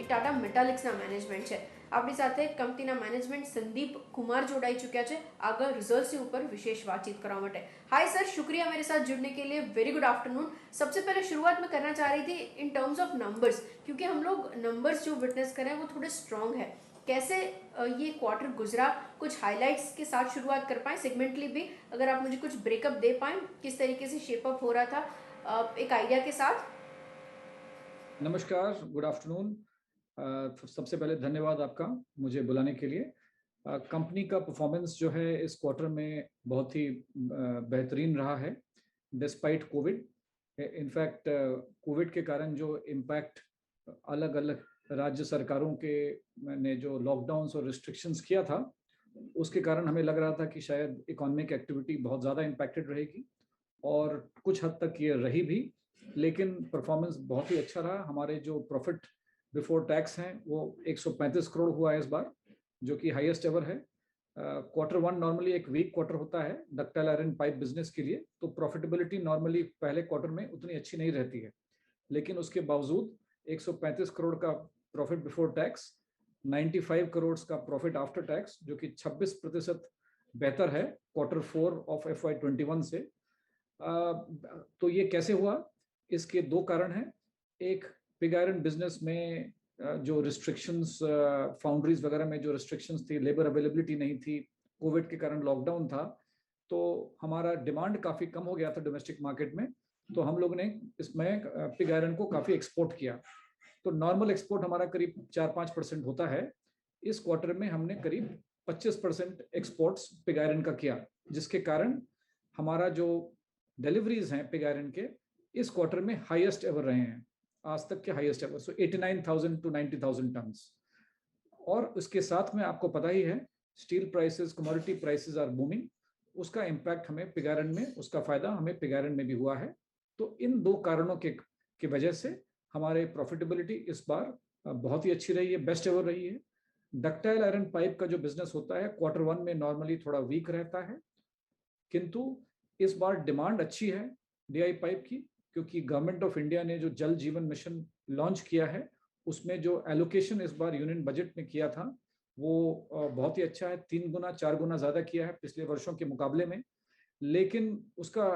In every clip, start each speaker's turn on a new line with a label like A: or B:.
A: Tata મેટાલિક્સના management છે. આપણી સાથે કંપનીના મેનેજમેન્ટ संदीप कुमार जोड़ाई चुक्या है आगे रिजल्ट्स के ऊपर विशेष बातचीत करने માટે. हाय सर, शुक्रिया मेरे साथ जुड़ने के लिए. Very good afternoon. सबसे पहले शुरुआत में करना चाह रही थी इन टर्म्स ऑफ नंबर्स, क्योंकि हम लोग नंबर्स जो विटनेस करें वो थोड़े स्ट्रॉन्ग है. कैसे ये क्वार्टर गुजरा, कुछ हाइलाइट्स के साथ शुरुआत कर पाए, सेगमेंटली भी अगर आप मुझे कुछ ब्रेकअप दे पाए, किस तरीके से शेप अप हो रहा था एक आइडिया के साथ.
B: नमस्कार, गुड आफ्टरनून. सबसे पहले धन्यवाद आपका मुझे बुलाने के लिए. कंपनी का परफॉर्मेंस जो है इस क्वार्टर में बहुत ही बेहतरीन रहा है डिस्पाइट कोविड. इनफैक्ट कोविड के कारण जो इम्पैक्ट अलग अलग राज्य सरकारों के ने जो लॉकडाउन्स और रिस्ट्रिक्शंस किया था, उसके कारण हमें लग रहा था कि शायद इकोनॉमिक एक्टिविटी बहुत ज़्यादा इम्पैक्टेड रहेगी, और कुछ हद तक ये रही भी. लेकिन परफॉर्मेंस बहुत ही अच्छा रहा. हमारे जो प्रॉफिट बिफोर टैक्स हैं वो 135 करोड़ हुआ है इस बार, जो कि हाईएस्ट एवर है. क्वार्टर वन नॉर्मली एक वीक क्वार्टर होता है डक्टाइल आयरन पाइप बिजनेस के लिए, तो प्रॉफिटेबिलिटी नॉर्मली पहले क्वार्टर में उतनी अच्छी नहीं रहती है. लेकिन उसके बावजूद 135 करोड़ का प्रॉफिट बिफोर टैक्स, 95 करोड़ का प्रॉफिट आफ्टर टैक्स, जो कि 26% बेहतर है क्वार्टर 4 ऑफ FY21 से. तो ये कैसे हुआ? इसके दो कारण हैं. एक, पिग आयरन बिजनेस में जो रिस्ट्रिक्शंस, फाउंड्रीज वगैरह में जो रिस्ट्रिक्शंस थी, लेबर अवेलेबिलिटी नहीं थी, कोविड के कारण लॉकडाउन था, तो हमारा डिमांड काफ़ी कम हो गया था डोमेस्टिक मार्केट में. तो हम लोग ने इसमें पिग आयरन को काफ़ी एक्सपोर्ट किया. तो नॉर्मल एक्सपोर्ट हमारा करीब 4-5% होता है. इस क्वार्टर में हमने करीब 25% एक्सपोर्ट्स पिग आयरन का किया, जिसके कारण हमारा जो डिलीवरीज हैं पिग आयरन के इस क्वार्टर में हाईएस्ट एवर रहे हैं, आज तक के highest ever. So 89,000 to 90,000 tonnes. और उसके साथ में आपको पता ही है steel prices, commodity prices are booming. उसका इम्पैक्ट हमें पिग आयरन में, उसका फायदा हमें पिग आयरन में भी हुआ है. तो इन दो कारणों की वजह से हमारे प्रॉफिटेबिलिटी इस बार बहुत ही अच्छी रही है, बेस्ट एवर रही है. डक्टाइल आयरन पाइप का जो बिजनेस होता है क्वार्टर वन में नॉर्मली थोड़ा वीक रहता है, किंतु इस बार डिमांड अच्छी है DI पाइप की, क्योंकि गवर्नमेंट ऑफ इंडिया ने जो जल जीवन मिशन लॉन्च किया है, उसमें जो एलोकेशन इस बार यूनियन बजट में किया था वो बहुत ही अच्छा है. 3 गुना 4 गुना ज़्यादा किया है पिछले वर्षों के मुकाबले में. लेकिन उसका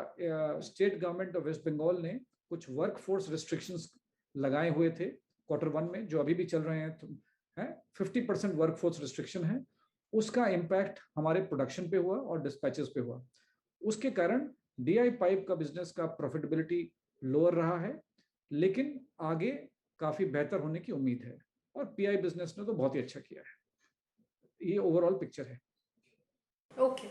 B: state government of West Bengal ने कुछ वर्क फोर्स रिस्ट्रिक्शंस लगाए हुए थे क्वार्टर वन में, जो अभी भी चल रहे हैं. 50% वर्क फोर्स रिस्ट्रिक्शन है. उसका इम्पैक्ट हमारे प्रोडक्शन पे हुआ और डिस्पैचेस पे हुआ. उसके कारण DI पाइप का बिजनेस का प्रॉफिटेबिलिटी लोअर रहा है, लेकिन आगे काफी बेहतर होने की उम्मीद है. और PI बिजनेस ने तो बहुत ही अच्छा किया है. ये ओवरऑल पिक्चर है.
A: Okay,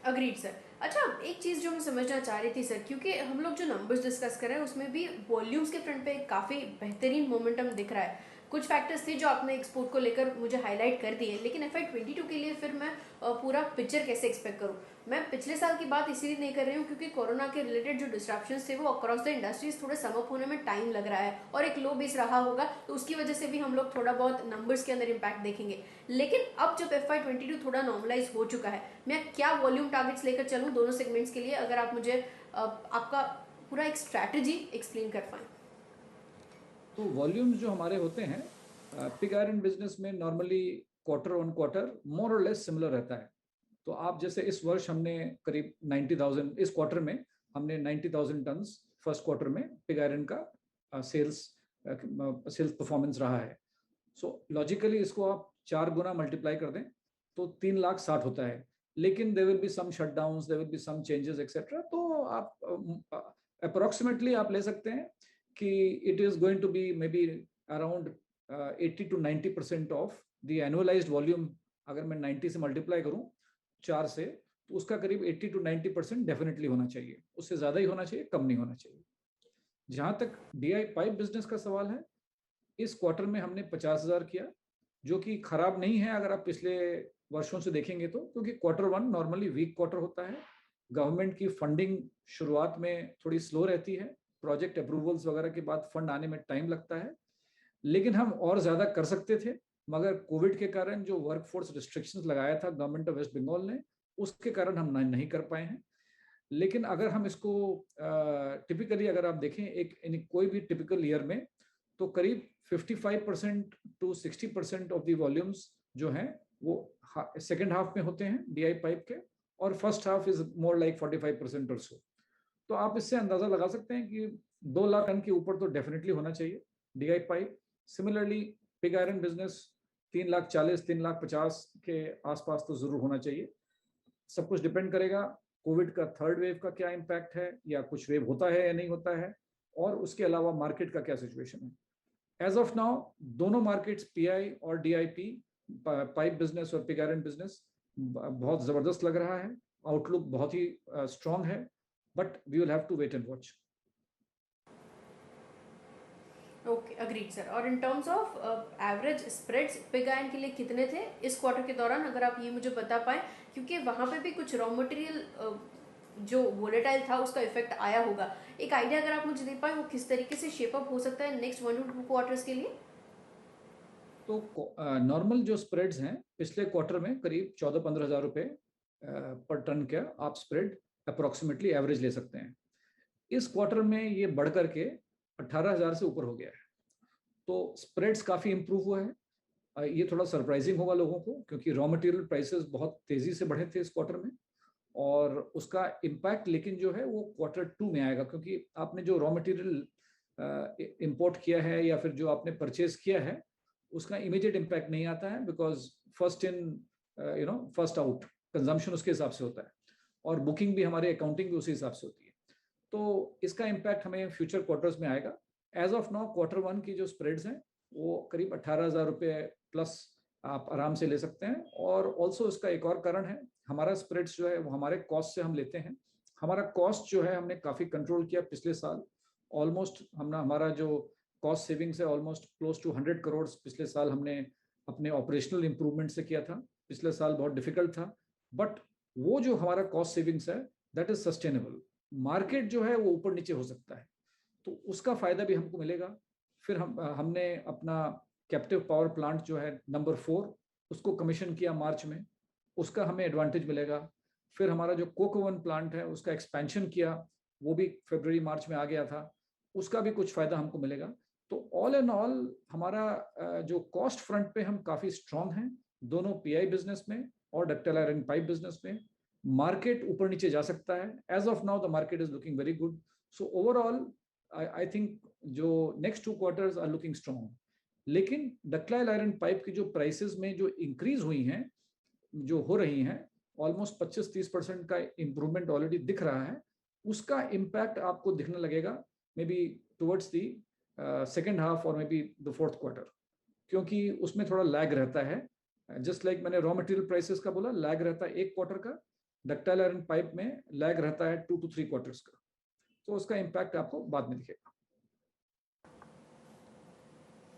A: agreed sir. अच्छा, एक चीज़ जो मैं समझना चाह रही थी सर, क्योंकि हम लोग जो नंबर्स डिस्कस कर रहे हैं उसमें भी वॉल्यूम्स के फ्रंट पे काफ़ी बेहतरीन मोमेंटम दिख रहा है. कुछ फैक्टर्स थे जो आपने एक्सपोर्ट को लेकर मुझे हाईलाइट कर दिए, लेकिन FY22 के लिए फिर मैं पूरा पिक्चर कैसे एक्सपेक्ट करूं. मैं पिछले साल की बात इसीलिए नहीं कर रही हूँ क्योंकि कोरोना के रिलेटेड जो डिस्ट्रप्शंस थे वो अक्रॉस द इंडस्ट्रीज थोड़े सम अप होने में टाइम लग रहा है, और एक लो बेस रहा होगा, तो उसकी वजह से भी हम लोग थोड़ा बहुत नंबर्स के अंदर इम्पैक्ट देखेंगे. लेकिन अब जब FY22 थोड़ा नॉर्मलाइज हो चुका है, मैं क्या वॉल्यूम टारगेट्स लेकर चलूँ दोनों सेगमेंट्स के लिए, अगर आप मुझे आपका पूरा एक स्ट्रैटेजी एक्सप्लेन कर पाएँ.
B: तो वॉल्यूम्स जो हमारे होते हैं पिग आयरन बिजनेस में नॉर्मली क्वार्टर ऑन क्वार्टर मोर और लेस सिमिलर रहता है. तो आप जैसे इस वर्ष हमने करीब 90,000, इस क्वार्टर में हमने 90,000 टन्स फर्स्ट क्वार्टर में पिग आयरन का सेल्स परफॉर्मेंस रहा है. सो लॉजिकली इसको आप 4 गुना मल्टीप्लाई कर दें तो 3,60,000 होता है. लेकिन there will be some shutdowns, there will be some changes etcetera. तो आप अप्रोक्सीमेटली आप ले सकते हैं कि it is going to be maybe around 80 to 90% of the annualised volume. अगर मैं 90 से मल्टीप्लाई करूं 4 से, तो उसका करीब 80 to 90% डेफिनेटली होना चाहिए. उससे ज़्यादा ही होना चाहिए, कम नहीं होना चाहिए. जहाँ तक DI पाइप बिजनेस का सवाल है, इस क्वार्टर में हमने 50,000 किया, जो कि खराब नहीं है अगर आप पिछले वर्षों से देखेंगे तो, क्योंकि quarter one normally weak quarter होता है. गवर्नमेंट की फंडिंग शुरुआत में थोड़ी स्लो रहती है, प्रोजेक्ट अप्रूवल्स वगैरह के बाद फंड आने में टाइम लगता है. लेकिन हम और ज़्यादा कर सकते थे, मगर कोविड के कारण जो वर्क फोर्स रिस्ट्रिक्शंस लगाया था गवर्नमेंट ऑफ वेस्ट बंगाल ने, उसके कारण हम नहीं कर पाए हैं. लेकिन अगर हम इसको टिपिकली अगर आप देखें, एक कोई भी टिपिकल ईयर में तो करीब 55% टू 60% ऑफ द वॉल्यूम्स जो हैं वो सेकेंड हाफ में होते हैं डीआई पाइप के, और first half is more like 45% और सो। तो आप इससे अंदाजा लगा सकते हैं कि 2 लाख टन के ऊपर तो डेफिनेटली होना चाहिए DI pipe. Similarly pig iron business 3,40,000 3,50,000 के आसपास तो जरूर होना चाहिए। सब कुछ डिपेंड करेगा कोविड का थर्ड वेव का क्या इम्पैक्ट है, या कुछ वेव होता है या नहीं होता है, और उसके अलावा मार्केट का क्या सिचुएशन है। एज ऑफ नाउ दोनों मार्केट्स पीआई और डीआईपी, पाइप बिजनेस और पिग आयरन बिजनेस, बहुत जबरदस्त लग रहा है। आउटलुक बहुत ही स्ट्रांग है, but we will have to wait and watch.
A: Okay, agreed sir. और in terms of average spreads pig iron के लिए कितने थे इस क्वार्टर के दौरान, अगर आप ये मुझे बता पाए, क्योंकि वहाँ पे भी कुछ रॉ मटेरियल जो वोलेटाइल था उसका इफेक्ट आया होगा। एक आइडिया अगर आप मुझे दे पाए वो किस तरीके से शेप अप हो सकता है नेक्स्ट 1 to 2 क्वार्टर्स के लिए।
B: तो नॉर्मल जो स्प्रेड्स हैं पिछले क्वार्टर में करीब 14-15 हज़ार रुपये पर टन का आप स्प्रेड अप्रोक्सीमेटली एवरेज ले सकते हैं। इस क्वार्टर में ये बढ़ करके 18,000 से ऊपर हो गया है। तो स्प्रेड्स काफ़ी इंप्रूव हुआ है। ये थोड़ा सरप्राइजिंग होगा लोगों को, क्योंकि रॉ मटेरियल प्राइसेस बहुत तेज़ी से बढ़े थे इस क्वार्टर में, और उसका इम्पैक्ट लेकिन जो है वो क्वार्टर 2 में आएगा, क्योंकि आपने जो रॉ मटेरियल इंपोर्ट किया है या फिर जो आपने परचेज किया है उसका इमीडिएट इम्पैक्ट नहीं आता है, because first in first out consumption उसके हिसाब से होता है, और बुकिंग भी हमारे अकाउंटिंग भी उसी हिसाब से होती है। तो इसका इम्पैक्ट हमें फ्यूचर क्वार्टर्स में आएगा। एज ऑफ नाउ क्वार्टर 1 की जो स्प्रेड्स हैं वो करीब 18,000 रुपये प्लस आप आराम से ले सकते हैं। और ऑल्सो इसका एक और कारण है, हमारा स्प्रेड्स जो है वो हमारे कॉस्ट से हम लेते हैं। हमारा कॉस्ट जो है हमने काफ़ी कंट्रोल किया पिछले साल। ऑलमोस्ट हमने हमारा जो कॉस्ट सेविंग्स है ऑलमोस्ट क्लोज टू 100 करोड़ पिछले साल हमने अपने ऑपरेशनल इंप्रूवमेंट से किया था। पिछले साल बहुत डिफिकल्ट था, बट वो जो हमारा कॉस्ट सेविंग्स है दैट इज सस्टेनेबल। मार्केट जो है वो ऊपर नीचे हो सकता है, तो उसका फायदा भी हमको मिलेगा। फिर हमने अपना कैप्टिव पावर प्लांट जो है नंबर 4 उसको कमीशन किया मार्च में, उसका हमें एडवांटेज मिलेगा। फिर हमारा जो कोक ओवन प्लांट है उसका एक्सपेंशन किया, वो भी फरवरी मार्च में आ गया था, उसका भी कुछ फायदा हमको मिलेगा। तो ऑल एंड ऑल हमारा जो कॉस्ट फ्रंट पे हम काफ़ी स्ट्रांग हैं, दोनों पीआई बिजनेस में और डक्टाइल आयरन पाइप बिजनेस में। मार्केट ऊपर नीचे जा सकता है, as of now the market is looking very good. So overall I think जो next 2 quarters are looking strong. लेकिन डक्टाइल आयरन पाइप की जो प्राइसेस में जो इंक्रीज हुई हैं, जो हो रही हैं, ऑलमोस्ट 25-30% का इंप्रूवमेंट ऑलरेडी दिख रहा है। उसका इम्पैक्ट आपको दिखने लगेगा maybe towards the second half और maybe the fourth quarter, क्योंकि उसमें थोड़ा लैग रहता है। जस्ट लाइक मैंने रॉ मटेरियल प्राइसेस का बोला, लैग रहता है 1 क्वार्टर का, डक्टाइल आयरन पाइप में लैग रहता है 2 to 3 क्वार्टर्स का। तो उसका इम्पैक्ट आपको बाद में दिखेगा।